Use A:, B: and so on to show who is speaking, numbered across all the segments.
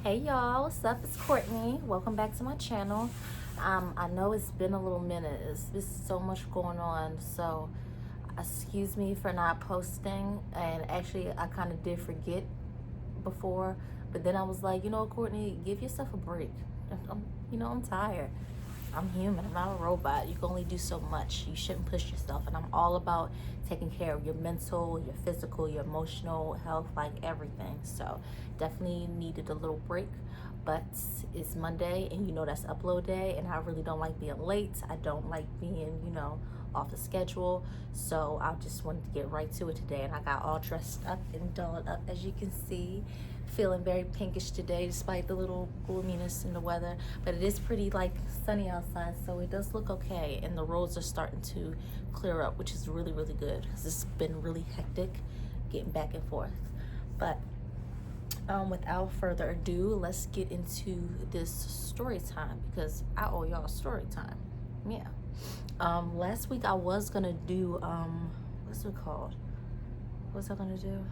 A: Hey y'all, what's up? It's Courtney. Welcome back to my channel. I know it's been a little minute. It's just so much going on, so excuse me for not posting. And actually, I kind of did forget before, but then I was like, Courtney, give yourself a break. I'm tired. I'm human. I'm not a robot. You can only do so much. You shouldn't push yourself. And I'm all about taking care of your mental, your physical, your emotional health, like everything. So definitely needed a little break. But it's Monday, and that's upload day, and I really don't like being late. I don't like being, off the schedule. So I just wanted to get right to it today, and I got all dressed up and dolled up, as you can see. Feeling very pinkish today despite the little gloominess in the weather, but it is pretty sunny outside, so it does look okay, and the roads are starting to clear up, which is really good because it's been really hectic getting back and forth. But without further ado, let's get into this story time because I owe y'all story time. Yeah. Last week I was gonna do what's it called? What's I gonna do?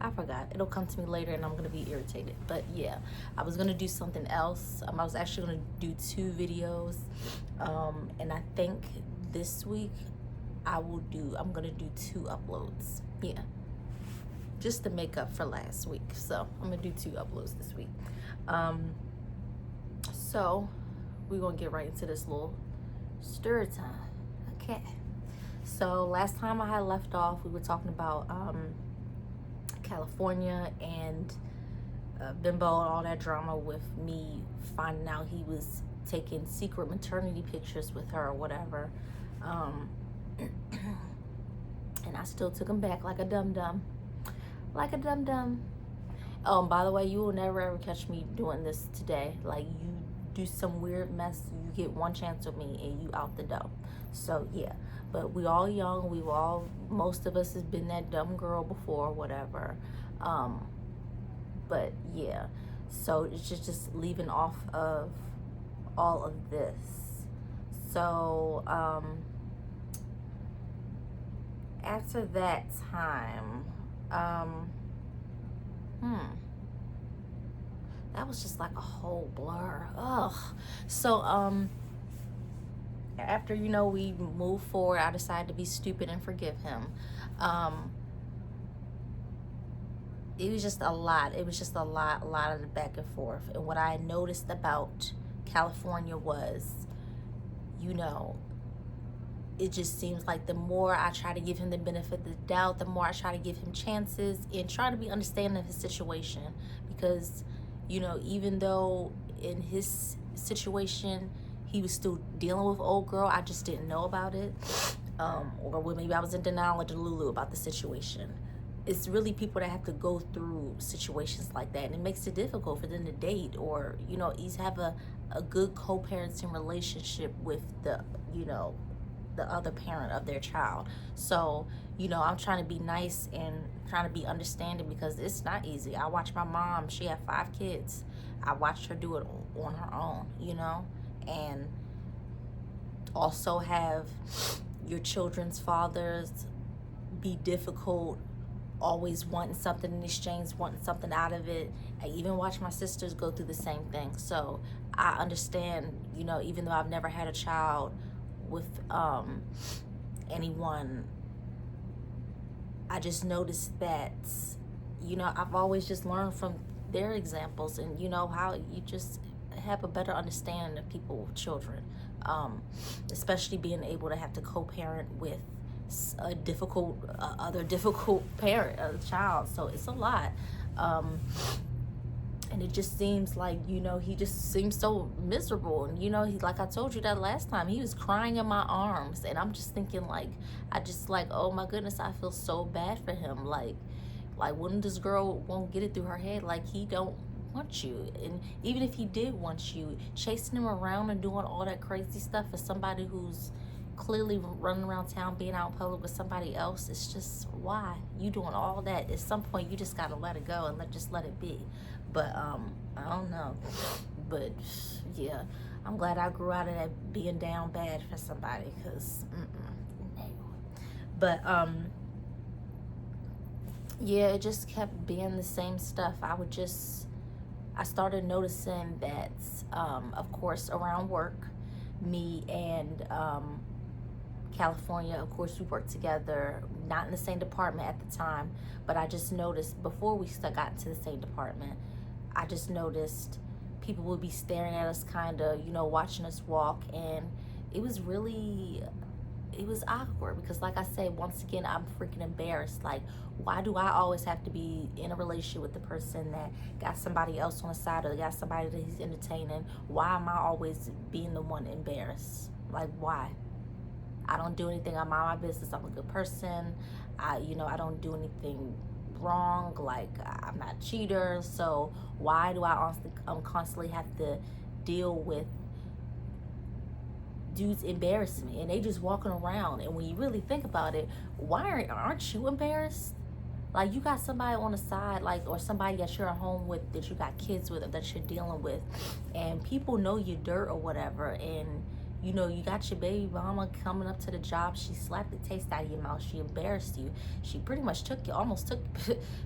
A: I forgot. It'll come to me later and I'm going to be irritated. But yeah, I was going to do something else. I was actually going to do 2 videos. And I think this week I'm going to do 2 uploads. Yeah. Just to make up for last week. So I'm going to do 2 uploads this week. So we're going to get right into this little story time. Okay. So last time I had left off, we were talking about, California and Bimbo and all that drama with me finding out he was taking secret maternity pictures with her or whatever, and I still took him back like a dum-dum. By the way, you will never ever catch me doing this today. Like, you do some weird mess, you get one chance with me and you out the door. So yeah, but we all young, most of us has been that dumb girl before, whatever. But yeah, so it's just leaving off of all of this. So after that time, that was just like a whole blur. Ugh. So after we move forward, I decided to be stupid and forgive him. It was just a lot. It was just a lot of the back and forth. And what I noticed about California was, it just seems like the more I try to give him the benefit of the doubt, the more I try to give him chances and try to be understanding of his situation. Because, even though in his situation, he was still dealing with old girl, I just didn't know about it. Or maybe I was in denial or delulu about the situation. It's really people that have to go through situations like that, and it makes it difficult for them to date or, have a good co-parenting relationship with the other parent of their child. So, I'm trying to be nice and trying to be understanding because it's not easy. I watched my mom, she had 5 kids. I watched her do it on her own, and also have your children's fathers be difficult, always wanting something in exchange, wanting something out of it. I even watch my sisters go through the same thing. So I understand, even though I've never had a child with anyone, I just noticed that, I've always just learned from their examples and, how you just have a better understanding of people with children, especially being able to have to co-parent with a difficult other difficult parent, a child. So it's a lot, and it just seems like he just seems so miserable. And he, like I told you that last time, he was crying in my arms, and I'm just thinking oh my goodness, I feel so bad for him. Like when this girl won't get it through her head, like he don't want you. And even if he did want you, chasing him around and doing all that crazy stuff for somebody who's clearly running around town being out in public with somebody else, it's just, why you doing all that? At some point you just gotta let it go and just let it be. But I don't know, but yeah, I'm glad I grew out of that being down bad for somebody, because no. But yeah, it just kept being the same stuff. I started noticing that, of course, around work, me and California, of course, we worked together, not in the same department at the time, but I just noticed before we got into the same department, I just noticed people would be staring at us, kind of, watching us walk, and it was really, it was awkward because, like I said, once again, I'm freaking embarrassed. Like, why do I always have to be in a relationship with the person that got somebody else on the side, or got somebody that he's entertaining? Why am I always being the one embarrassed? Like, why? I don't do anything. I mind my business. I'm a good person. I don't do anything wrong. Like, I'm not a cheater. So why do I honestly, constantly have to deal with dudes embarrassing me, and they just walking around? And when you really think about it, why aren't you embarrassed? Like, you got somebody on the side, like, or somebody that you're at home with, that you got kids with, or that you're dealing with, and people know your dirt or whatever, and you got your baby mama coming up to the job. She slapped the taste out of your mouth. She embarrassed you. She pretty much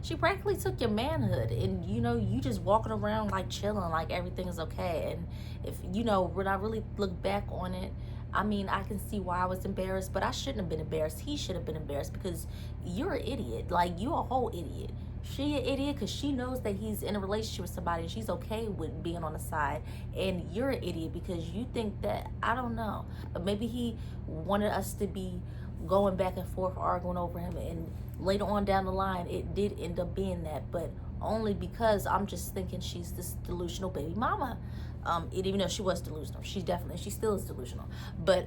A: she practically took your manhood, and you just walking around like chilling, like everything is okay. And if when I really look back on it, I mean, I can see why I was embarrassed, but I shouldn't have been embarrassed. He should have been embarrassed, because you're an idiot. Like, you're a whole idiot. She an idiot because she knows that he's in a relationship with somebody and she's okay with being on the side. And you're an idiot because you think that, I don't know, but maybe he wanted us to be going back and forth, arguing over him. And later on down the line, it did end up being that. But only because I'm just thinking she's this delusional baby mama. Even though she was delusional, she still is delusional. But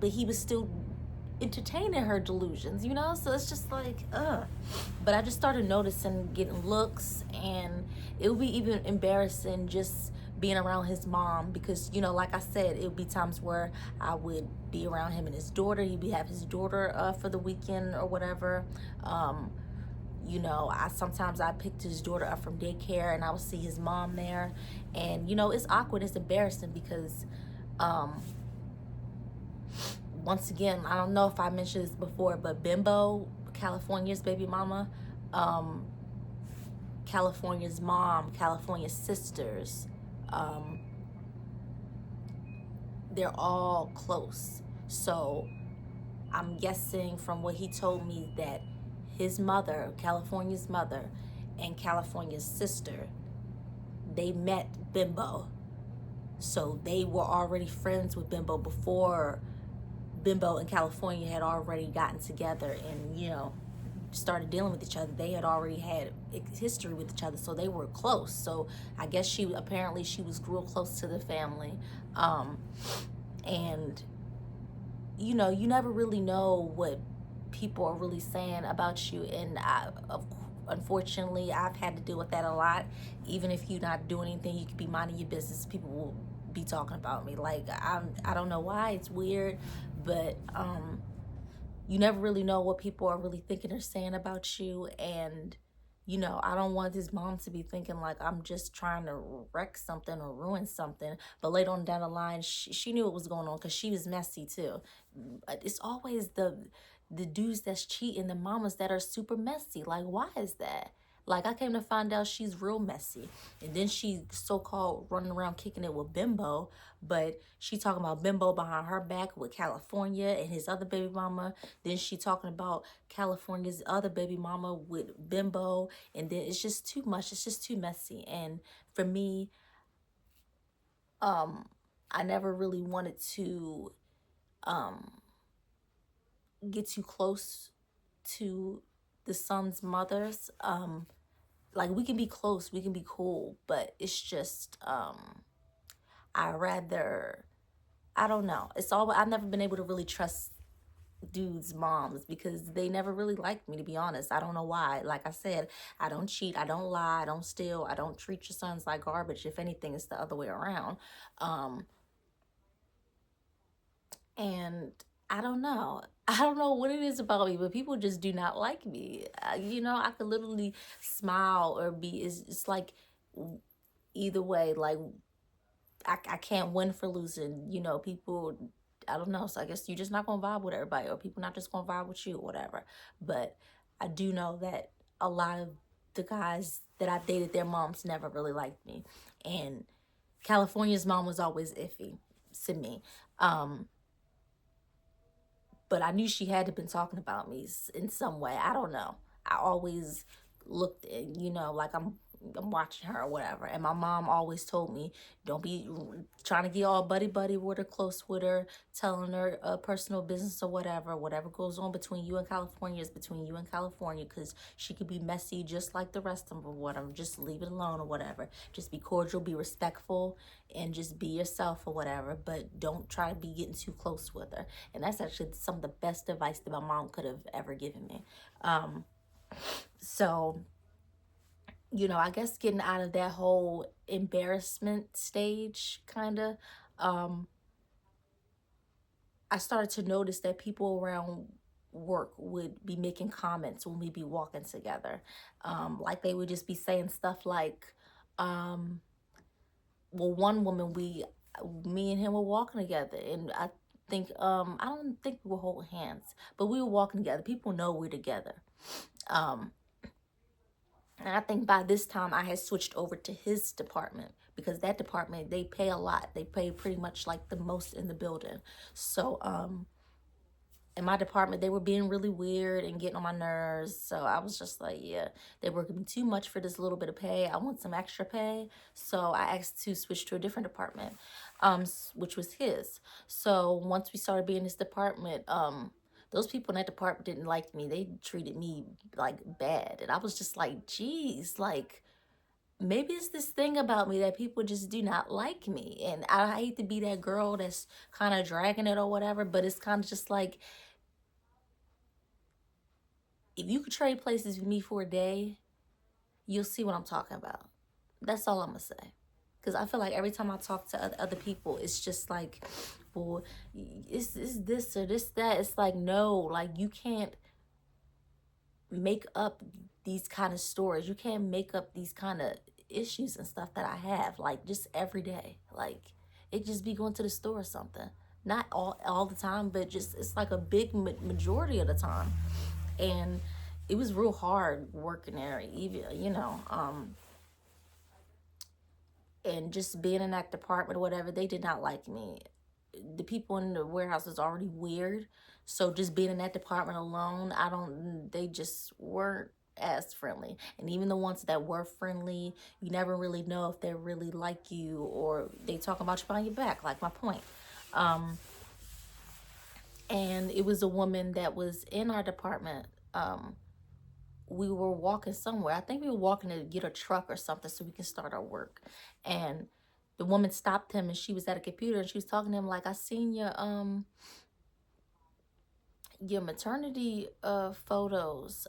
A: he was still entertaining her delusions, so it's just like, but I just started noticing, getting looks, and it would be even embarrassing just being around his mom, because like I said, it would be times where I would be around him and his daughter. He'd have his daughter for the weekend or whatever. I picked his daughter up from daycare, and I would see his mom there, and it's awkward, it's embarrassing, because once again, I don't know if I mentioned this before, but Bimbo, California's baby mama, um, California's mom, California's sisters, um, they're all close. So I'm guessing from what he told me that his mother, California's mother, and California's sister, they met Bimbo. So they were already friends with Bimbo before Bimbo and California had already gotten together and, started dealing with each other. They had already had history with each other, so they were close. So I guess she was real close to the family. And, you never really know what people are really saying about you. And unfortunately, I've had to deal with that a lot. Even if you're not doing anything, you could be minding your business, people will be talking about me. Like, I don't know why, it's weird, but you never really know what people are really thinking or saying about you. And I don't want his mom to be thinking like I'm just trying to wreck something or ruin something. But later on down the line, she knew what was going on, because she was messy too. But it's always the dudes that's cheating, the mamas that are super messy. Like, why is that? Like, I came to find out she's real messy. And then she so-called running around kicking it with Bimbo, but she talking about Bimbo behind her back with California and his other baby mama. Then she talking about California's other baby mama with Bimbo. And then it's just too much. It's just too messy. And for me, I never really wanted to get too close to the son's mothers. Like, we can be close, we can be cool, but it's just I rather, I don't know. I've never been able to really trust dudes' moms, because they never really liked me, to be honest. I don't know why. Like I said, I don't cheat, I don't lie, I don't steal, I don't treat your sons like garbage. If anything, it's the other way around. And I don't know. I don't know what it is about me, but people just do not like me. I could literally smile or be, it's like either way. Like, I can't win for losing. People, I don't know. So I guess you're just not gonna vibe with everybody, or people not just gonna vibe with you, or whatever. But I do know that a lot of the guys that I've dated, their moms never really liked me. And California's mom was always iffy to me. Um, but I knew she had to been talking about me in some way. I don't know. I always looked, like I'm watching her or whatever. And my mom always told me, don't be trying to get all buddy buddy with her, close with her, telling her personal business or whatever. Whatever goes on between you and California is between you and California, because she could be messy just like the rest of them or whatever. Just leave it alone or whatever. Just be cordial, be respectful, and just be yourself or whatever. But don't try to be getting too close with her. And that's actually some of the best advice that my mom could have ever given me. So I guess getting out of that whole embarrassment stage, kind of, I started to notice that people around work would be making comments when we be walking together. Like they would just be saying stuff like, um, well, one woman, me and him were walking together, and I don't think we were holding hands, but we were walking together. People know we're together. Um, And I think by this time I had switched over to his department, because that department, they pay a lot. They pay pretty much like the most in the building. So in my department, they were being really weird and getting on my nerves. So I was just like, yeah, they're working me too much for this little bit of pay. I want some extra pay. So I asked to switch to a different department, which was his. So once we started being in his department, those people in that department didn't like me. They treated me like bad. And I was just like, geez, like, maybe it's this thing about me that people just do not like me. And I hate to be that girl that's kind of dragging it or whatever, but it's kind of just like, if you could trade places with me for a day, you'll see what I'm talking about. That's all I'm gonna say. Because I feel like every time I talk to other people, it's just like, well, it's this or this, that. It's like, no, like, you can't make up these kind of stories. You can't make up these kind of issues and stuff that I have, like, just every day. Like, it just be going to the store or something. Not all the time, but just it's like a big majority of the time. And it was real hard working there, even and just being in that department or whatever. They did not like me. The people in the warehouse was already weird, so just being in that department alone, they just weren't as friendly. And even the ones that were friendly, you never really know if they really like you or they talk about you behind your back, like my point. And it was a woman that was in our department. We were walking somewhere. I think we were walking to get a truck or something so we can start our work. And the woman stopped him, and she was at a computer, and she was talking to him like, I seen your maternity photos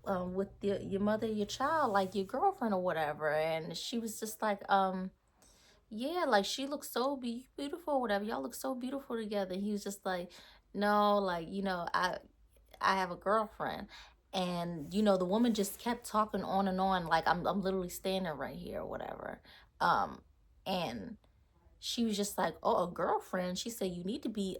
A: with your mother, your child, like your girlfriend or whatever. And she was just like, yeah, like she looks so beautiful, whatever. Y'all look so beautiful together. And he was just like, no, like, I have a girlfriend. And the woman just kept talking on and on, like I'm literally standing right here or whatever. And she was just like, oh, a girlfriend. She said, you need to be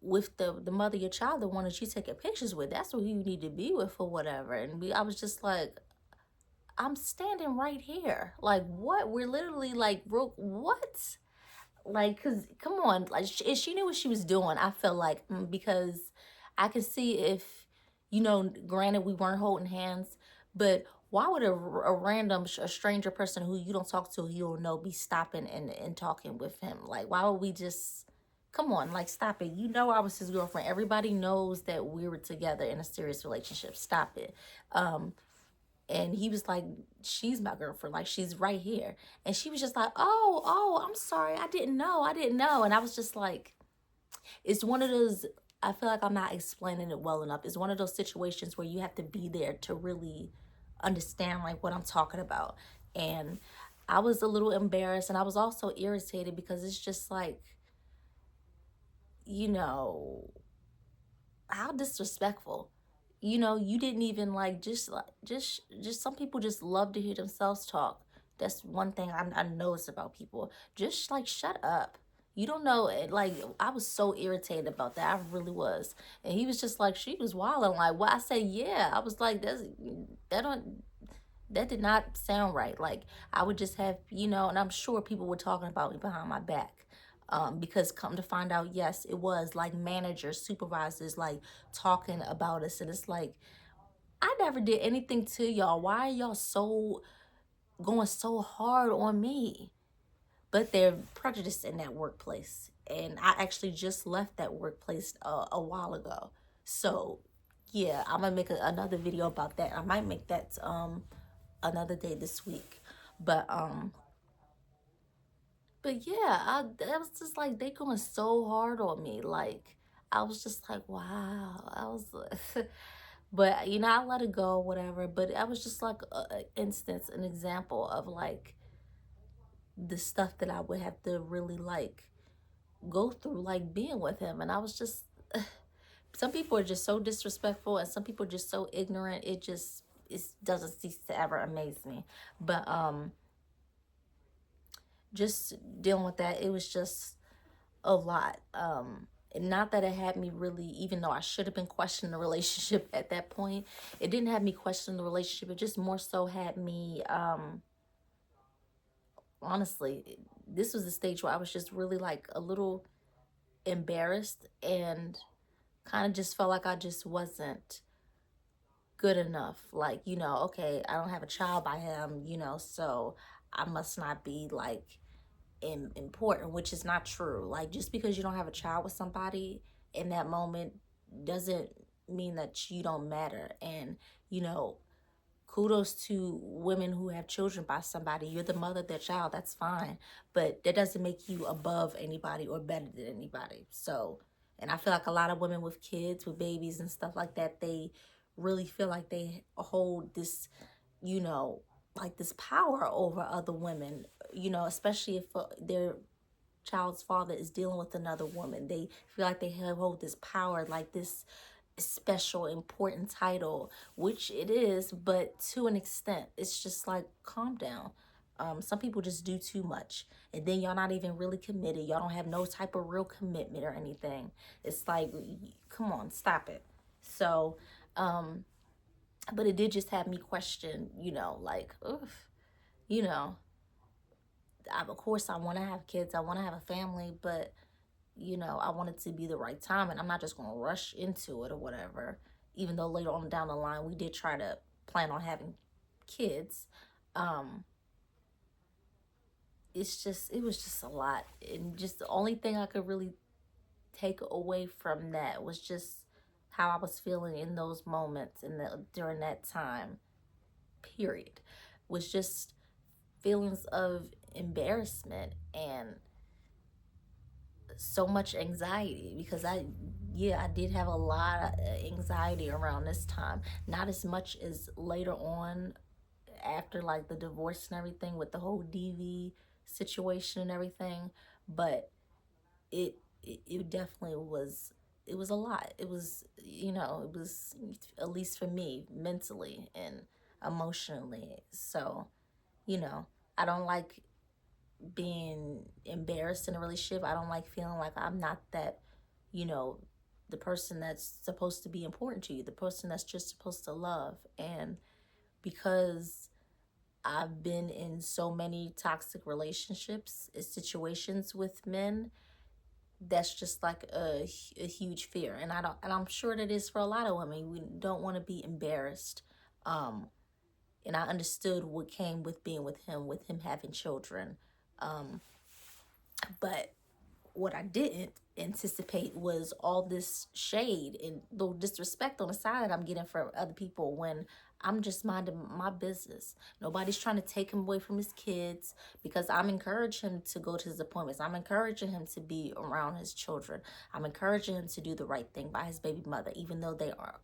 A: with the mother of your child, the one that you taking pictures with. That's who you need to be with or whatever. And I was just like, I'm standing right here. Like, what? We're literally like, what? Like, cause come on, like she knew what she was doing. I felt like, because I could see if, granted we weren't holding hands, but why would a random a stranger person who you don't talk to, you don't know, be stopping and talking with him? Like, why would we just? Come on, like, stop it. I was his girlfriend. Everybody knows that we were together in a serious relationship. Stop it. And he was like, she's my girlfriend, like she's right here. And she was just like, oh, I'm sorry, I didn't know. And I was just like, it's one of those, I feel like I'm not explaining it well enough. It's one of those situations where you have to be there to really understand like what I'm talking about. And I was a little embarrassed, and I was also irritated, because it's just like, how disrespectful. You didn't even like, just some people just love to hear themselves talk. That's one thing I notice about people. Just like, shut up. You don't know. Like, I was so irritated about that. I really was. And he was just like, she was wilding. Like, what? I said, yeah. I was like, that don't that did not sound right. Like, I would just have, and I'm sure people were talking about me behind my back. Because come to find out, yes, it was like managers, supervisors, like talking about us. And it's like, I never did anything to y'all. Why are y'all so going so hard on me? But they're prejudiced in that workplace. And I actually just left that workplace a while ago. So, yeah, I'm gonna make another video about that. I might make that another day this week. But yeah, that was just like they going so hard on me. Like, I was just like, wow. I was but I let it go, whatever. But I was just like a instance, an example of like the stuff that I would have to really like go through, like being with him. And I was just some people are just so disrespectful, and some people are just so ignorant. It doesn't cease to ever amaze me. But just dealing with that, it was just a lot. And not that it had me really, even though I should have been questioning the relationship at that point, it didn't have me questioning the relationship. It just more so had me, honestly, this was the stage where I was just really like a little embarrassed, and kind of just felt like I just wasn't good enough. Like, okay, I don't have a child by him, so I must not be like important, which is not true. Like, just because you don't have a child with somebody in that moment doesn't mean that you don't matter. And you know kudos to women who have children by somebody. You're the mother of their child, that's fine, but that doesn't make you above anybody or better than anybody. So, and I feel like a lot of women with kids, with babies and stuff like that, they really feel like they hold this, you know like this power over other women, especially if their child's father is dealing with another woman. They feel like they hold this power, like this special important title, which it is, but to an extent. It's just like, calm down. Some people just do too much, and then y'all not even really committed. Y'all don't have no type of real commitment or anything. It's like, come on, stop it. So but it did just have me question, like, oof, you know of course I want to have kids, I want to have a family, but I want it to be the right time, and I'm not just going to rush into it or whatever. Even though later on down the line we did try to plan on having kids, um, it was just a lot. And just the only thing I could really take away from that was just how I was feeling in those moments and during that time period, was just feelings of embarrassment and so much anxiety, because I did have a lot of anxiety around this time. Not as much as later on, after like the divorce and everything, with the whole DV situation and everything, but it definitely was. It was a lot. It was, it was, at least for me, mentally and emotionally. So, you know I don't like being embarrassed in a relationship. I don't like feeling like I'm not that, you know, the person that's supposed to be important to you, the person that's just supposed to love. And because I've been in so many toxic relationships, situations with men, that's just like a huge fear. And I'm sure that is for a lot of women. We don't want to be embarrassed. Um, and I understood what came with being with him having children. Um, but what I didn't anticipate was all this shade and the disrespect on the side that I'm getting from other people when I'm just minding my business. Nobody's trying to take him away from his kids, because I'm encouraging him to go to his appointments. I'm encouraging him to be around his children. I'm encouraging him to do the right thing by his baby mother, even though they are,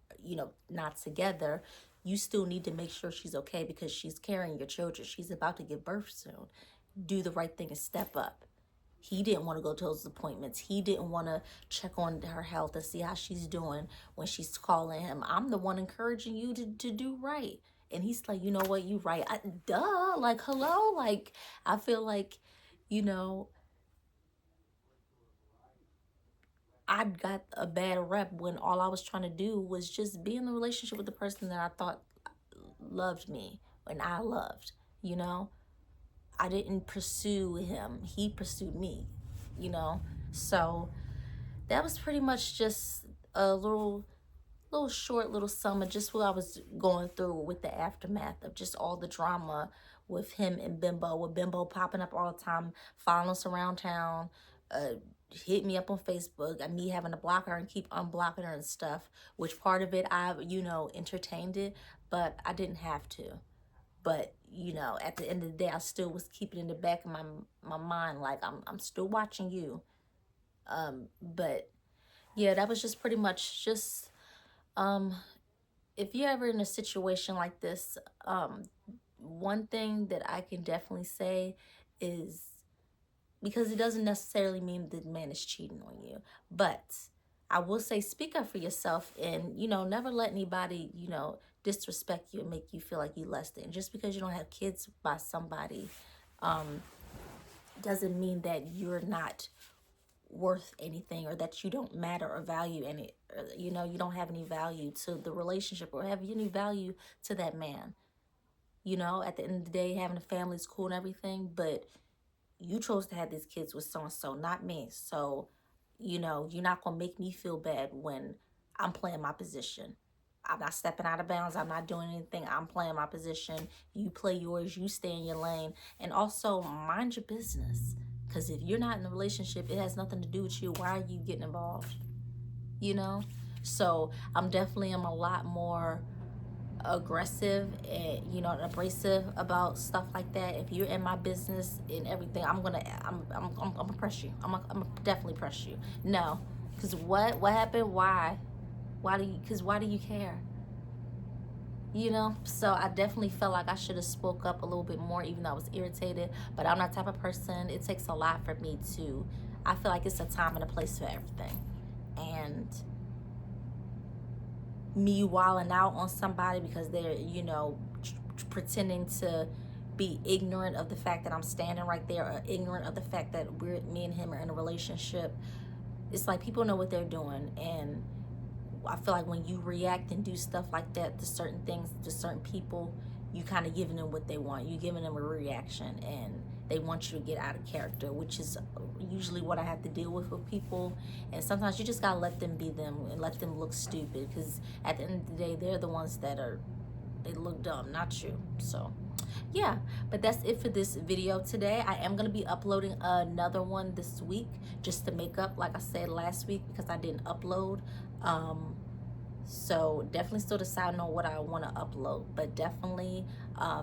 A: not together. You still need to make sure she's okay, because she's carrying your children. She's about to give birth soon. Do the right thing and step up. He didn't want to go to those appointments. He didn't want to check on her health and see how she's doing when she's calling him. I'm the one encouraging you to do right. And he's like, you know what, you right. Duh, like, hello. Like, I feel like, you know, I got a bad rep when all I was trying to do was just be in the relationship with the person that I thought loved me and I loved, you know? I didn't pursue him. He pursued me, you know? So that was pretty much just a little short little summer, just what I was going through with the aftermath of just all the drama with him and Bimbo, with Bimbo popping up all the time, following us around town, hit me up on Facebook, and me having to block her and keep unblocking her and stuff, which part of it I, entertained it, but I didn't have to. But, at the end of the day, I still was keeping in the back of my mind, like, I'm still watching you. But yeah, that was just pretty much just, if you're ever in a situation like this, one thing that I can definitely say is, because it doesn't necessarily mean the man is cheating on you, but I will say speak up for yourself, and never let anybody disrespect you and make you feel like you less than. Just because you don't have kids by somebody doesn't mean that you're not worth anything, or that you don't matter or value any, or, you don't have any value to the relationship or have any value to that man. At the end of the day, having a family is cool and everything, but you chose to have these kids with so and so, not me. So, you're not gonna make me feel bad when I'm playing my position. I'm not stepping out of bounds. I'm not doing anything. I'm playing my position. You play yours. You stay in your lane. And also mind your business. Because if you're not in a relationship, it has nothing to do with you. Why are you getting involved? So I'm a lot more aggressive and abrasive about stuff like that. If you're in my business and everything, I'm gonna press you. I'm gonna definitely press you. No, because what happened? Why do you? Because why do you care? So I definitely felt like I should have spoke up a little bit more, even though I was irritated. But I'm that type of person. It takes a lot for me to. I feel like it's a time and a place for everything, and me wilding out on somebody because they're pretending to be ignorant of the fact that I'm standing right there, or ignorant of the fact that me and him are in a relationship. It's like people know what they're doing, and I feel like when you react and do stuff like that to certain things, to certain people, you kind of giving them what they want. You're giving them a reaction, and they want you to get out of character, which is usually what I have to deal with people. And sometimes you just gotta let them be them and let them look stupid, because at the end of the day, they're the ones they look dumb, not you. So yeah, but that's it for this video today. I am going to be uploading another one this week, just to make up, like I said last week, because I didn't upload. So definitely still deciding on what I want to upload, but definitely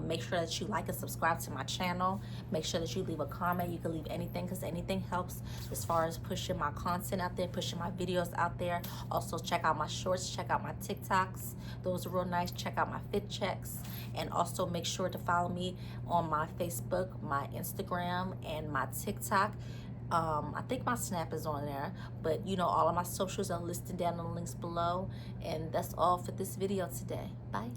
A: make sure that you like and subscribe to my channel. Make sure that you leave a comment. You can leave anything, because anything helps as far as pushing my content out there, pushing my videos out there. Also check out my shorts, check out my TikToks. Those are real nice. Check out my fit checks, and also make sure to follow me on my Facebook, my Instagram, and my TikTok. I think my Snap is on there, but all of my socials are listed down in the links below. And that's all for this video today. Bye.